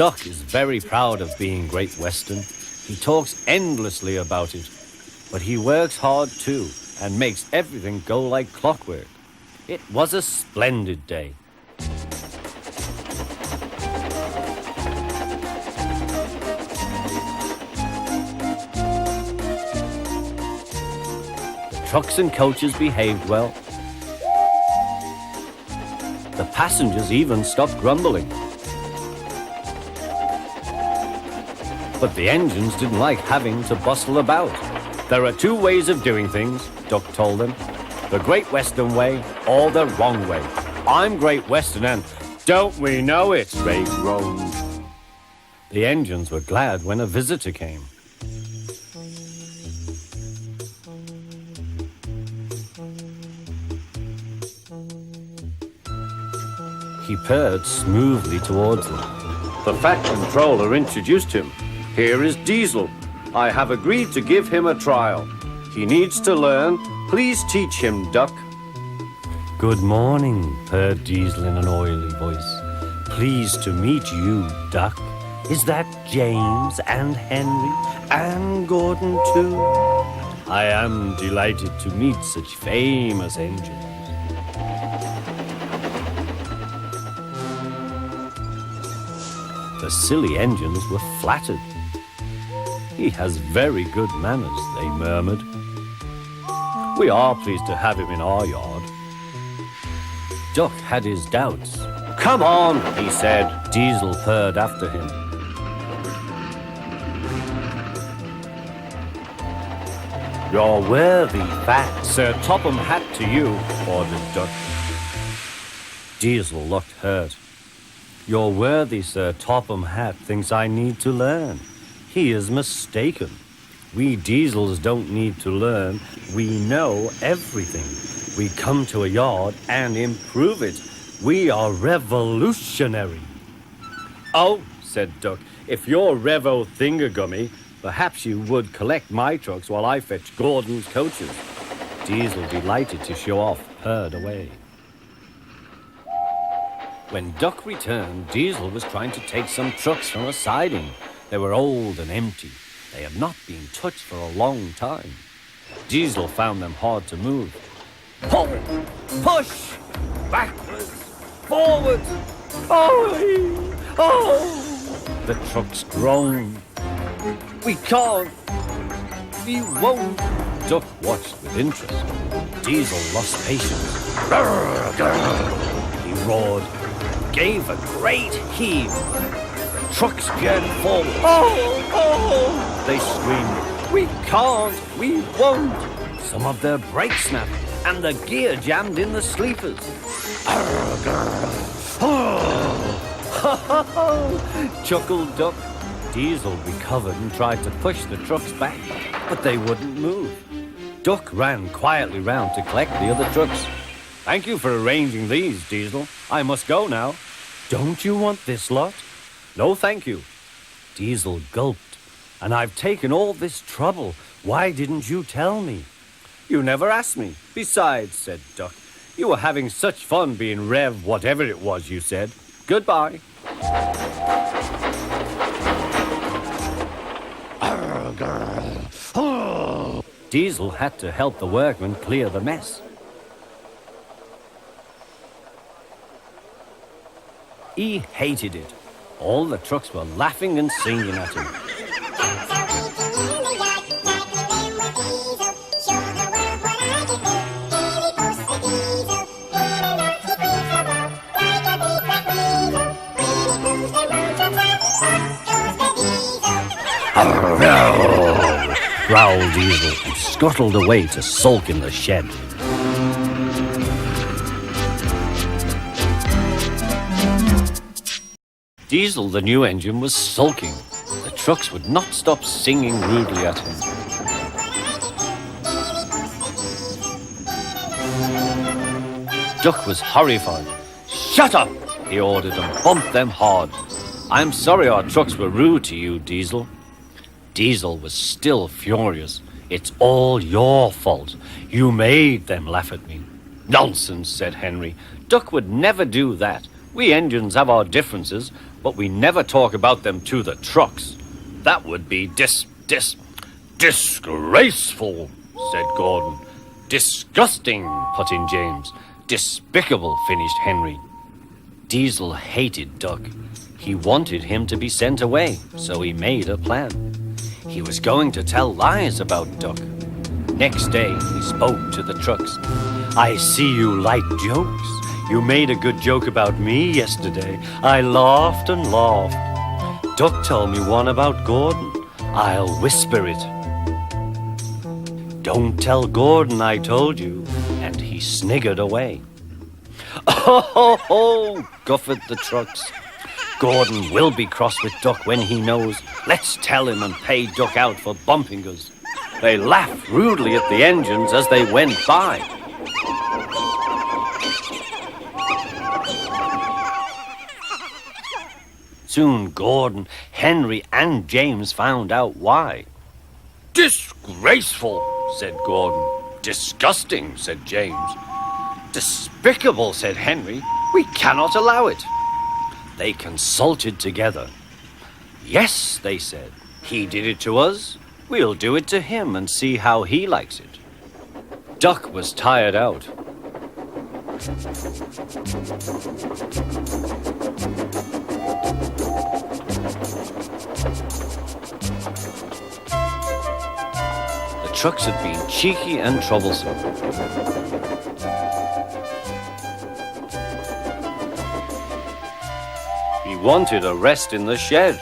Duck is very proud of being Great Western. He talks endlessly about it. But he works hard too and makes everything go like clockwork. It was a splendid day. The trucks and coaches behaved well. The passengers even stopped grumbling. But the engines didn't like having to bustle about. There are two ways of doing things, Duck told them. The Great Western way or the wrong way. I'm Great Western and don't we know it, Ray groaned. The engines were glad when a visitor came. He purred smoothly towards them. The Fat Controller introduced him. Here is Diesel. I have agreed to give him a trial. He needs to learn. Please teach him, Duck. Good morning, purred Diesel in an oily voice. Pleased to meet you, Duck. Is that James and Henry and Gordon too? I am delighted to meet such famous engines. The silly engines were flattered. He has very good manners, they murmured. We are pleased to have him in our yard. Duck had his doubts. Come on, he said. Diesel purred after him. You're worthy, Fat. Sir Topham Hat to you, ordered Duck. Diesel looked hurt. Your worthy Sir Topham Hat thinks I need to learn. He is mistaken. We Diesels don't need to learn. We know everything. We come to a yard and improve it. We are revolutionary. Oh, said Duck, if you're Revo Thingagummy, perhaps you would collect my trucks while I fetch Gordon's coaches. Diesel, delighted to show off, purred away. When Duck returned, Diesel was trying to take some trucks from a siding. They were old and empty. They had not been touched for a long time. Diesel found them hard to move. Pull! Push! Backwards! Forward! Oh! The trucks groaned. We can't! We won't! Duck watched with interest. Diesel lost patience. He roared, gave a great heave. Trucks jerked forward. Oh! They screamed, we can't, we won't. Some of their brakes snapped, and the gear jammed in the sleepers. Chuckled Duck. Diesel recovered and tried to push the trucks back, but they wouldn't move. Duck ran quietly round to collect the other trucks. Thank you for arranging these, Diesel. I must go now. Don't you want this lot? No, thank you. Diesel gulped. And I've taken all this trouble. Why didn't you tell me? You never asked me. Besides, said Duck, you were having such fun being Rev whatever it was you said. Goodbye. Diesel had to help the workmen clear the mess. He hated it. All the trucks were laughing and singing at him. Growled Diesel and scuttled away to sulk in the shed. Diesel, the new engine, was sulking. The trucks would not stop singing rudely at him. Duck was horrified. Shut up, he ordered and bumped them hard. I'm sorry our trucks were rude to you, Diesel. Diesel was still furious. It's all your fault. You made them laugh at me. Nonsense, said Henry. Duck would never do that. We engines have our differences. but we never talk about them to the trucks. That would be disgraceful, said Gordon. Disgusting, put in James. Despicable, finished Henry. Diesel hated Duck. He wanted him to be sent away, so he made a plan. He was going to tell lies about Duck. Next day, he spoke to the trucks. I see you like jokes. You made a good joke about me yesterday. I laughed and laughed. Duck told me one about Gordon. I'll whisper it. Don't tell Gordon I told you. And he sniggered away. Oh, guffed the trucks. Gordon will be cross with Duck when he knows. Let's tell him and pay Duck out for bumping us. They laughed rudely at the engines as they went by. Soon Gordon, Henry, and James found out why. Disgraceful, said Gordon. Disgusting, said James. Despicable, said Henry. We cannot allow it. They consulted together. Yes, they said. He did it to us. We'll do it to him and see how he likes it. Duck was tired out. The trucks had been cheeky and troublesome. He wanted a rest in the shed.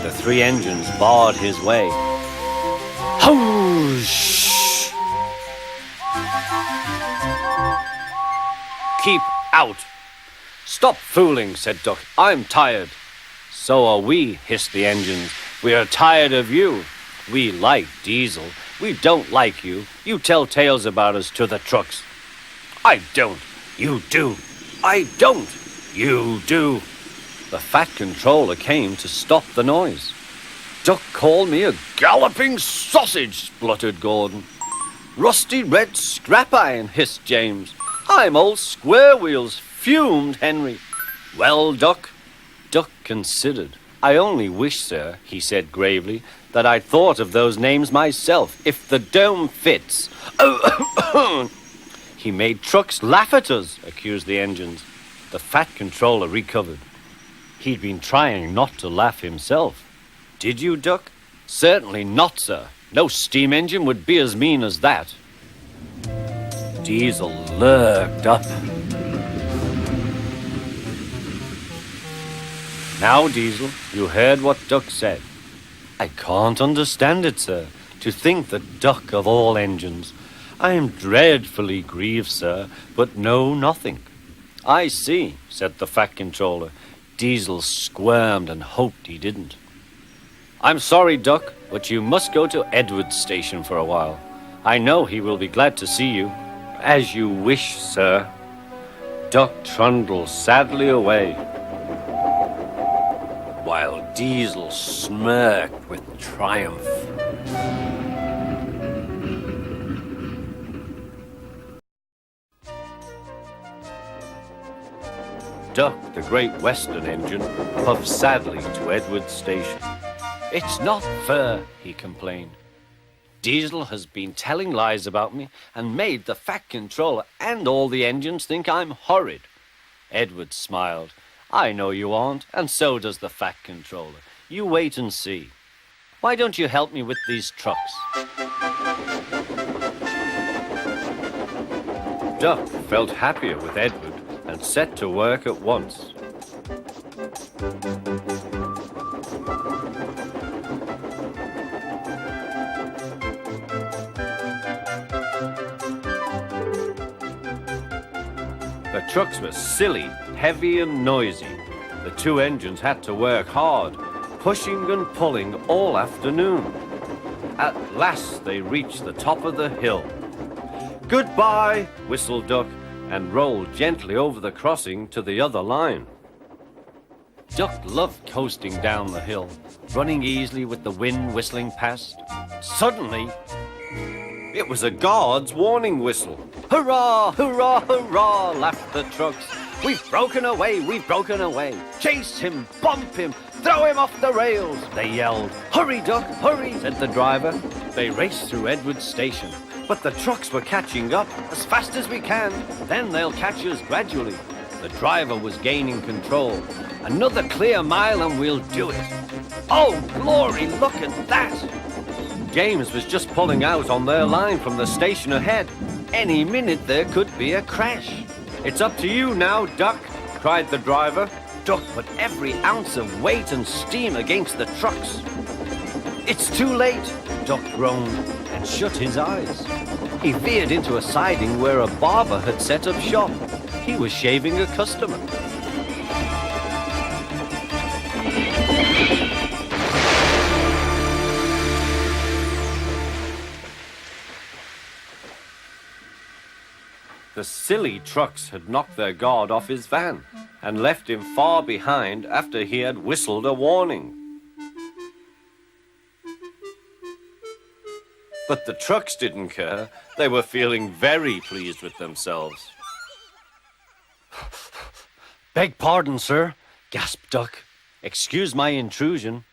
The three engines barred his way. Whoosh! Keep out! Stop fooling, said Duck. I'm tired. So are we, hissed the engines. We are tired of you. We like Diesel. We don't like you. You tell tales about us to the trucks. I don't. You do. I don't. You do. The fat controller came to stop the noise. Duck called me a galloping sausage, spluttered Gordon. Rusty red scrap iron, hissed James. I'm old Square Wheels, fumed Henry. Well, Duck? Duck considered. I only wish, sir, he said gravely, that I'd thought of those names myself, if the dome fits. Oh, he made trucks laugh at us, accused the engines. The fat controller recovered. He'd been trying not to laugh himself. Did you, Duck? Certainly not, sir. No steam engine would be as mean as that. Diesel lurked up. Now, Diesel, you heard what Duck said. I can't understand it, sir. To think that Duck of all engines. I am dreadfully grieved, sir, but know nothing. I see, said the fat controller. Diesel squirmed and hoped he didn't. I'm sorry, Duck, but you must go to Edward's station for a while. I know he will be glad to see you. As you wish, sir. Duck trundled sadly away, while Diesel smirked with triumph. Duck, the Great Western engine, puffed sadly to Edward's station. It's not fair, he complained. Diesel has been telling lies about me and made the fat controller and all the engines think I'm horrid. Edward smiled. I know you aren't, and so does the fat controller. You wait and see. Why don't you help me with these trucks? Duck felt happier with Edward and set to work at once. The trucks were silly, heavy and noisy. The two engines had to work hard, pushing and pulling all afternoon. At last they reached the top of the hill. Goodbye, whistled Duck, and rolled gently over the crossing to the other line. Duck loved coasting down the hill, running easily with the wind whistling past. Suddenly, it was a guard's warning whistle. Hurrah, hurrah, hurrah, laughed the trucks. We've broken away, we've broken away. Chase him, bump him, throw him off the rails, they yelled. Hurry, Duck, hurry, said the driver. They raced through Edward's station, but the trucks were catching up. As fast as we can, then they'll catch us gradually. The driver was gaining control. Another clear mile and we'll do it. Oh, glory, look at that! James was just pulling out on their line from the station ahead. Any minute there could be a crash. It's up to you now, Duck, cried the driver. Duck put every ounce of weight and steam against the trucks. It's too late, Duck groaned and shut his eyes. He veered into a siding where a barber had set up shop. He was shaving a customer. The silly trucks had knocked their guard off his van and left him far behind after he had whistled a warning. But the trucks didn't care. They were feeling very pleased with themselves. Beg pardon, sir, gasped Duck. Excuse my intrusion.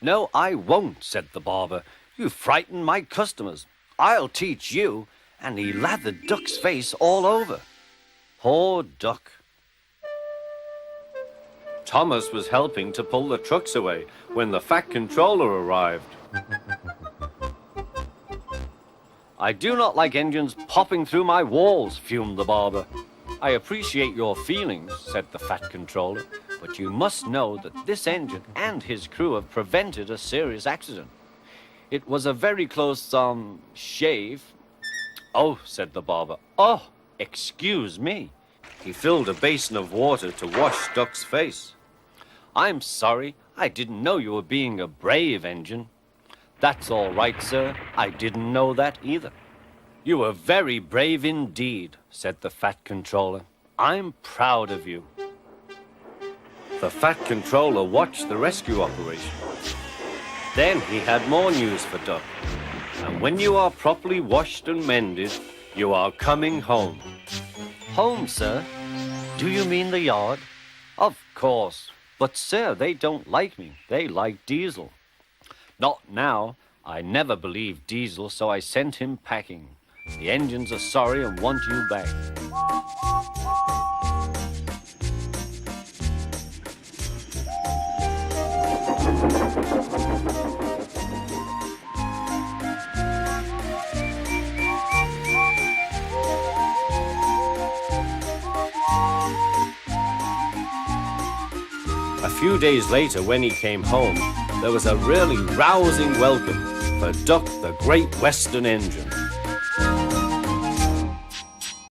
No, I won't, said the barber. You frighten my customers. I'll teach you. And he lathered Duck's face all over. Poor Duck. Thomas was helping to pull the trucks away when the Fat Controller arrived. I do not like engines popping through my walls, fumed the barber. I appreciate your feelings, said the Fat Controller, but you must know that this engine and his crew have prevented a serious accident. It was a very close, shave. Oh, said the barber. Oh, excuse me. He filled a basin of water to wash Duck's face. I'm sorry. I didn't know you were being a brave engine. That's all right, sir. I didn't know that either. You were very brave indeed, said the Fat Controller. I'm proud of you. The Fat Controller watched the rescue operation. Then he had more news for Duck. And when you are properly washed and mended, you are coming home. Home, sir? Do you mean the yard? Of course. But, sir, they don't like me. They like Diesel. Not now. I never believed Diesel, so I sent him packing. The engines are sorry and want you back. A few days later, when he came home, there was a really rousing welcome for Duck the Great Western Engine.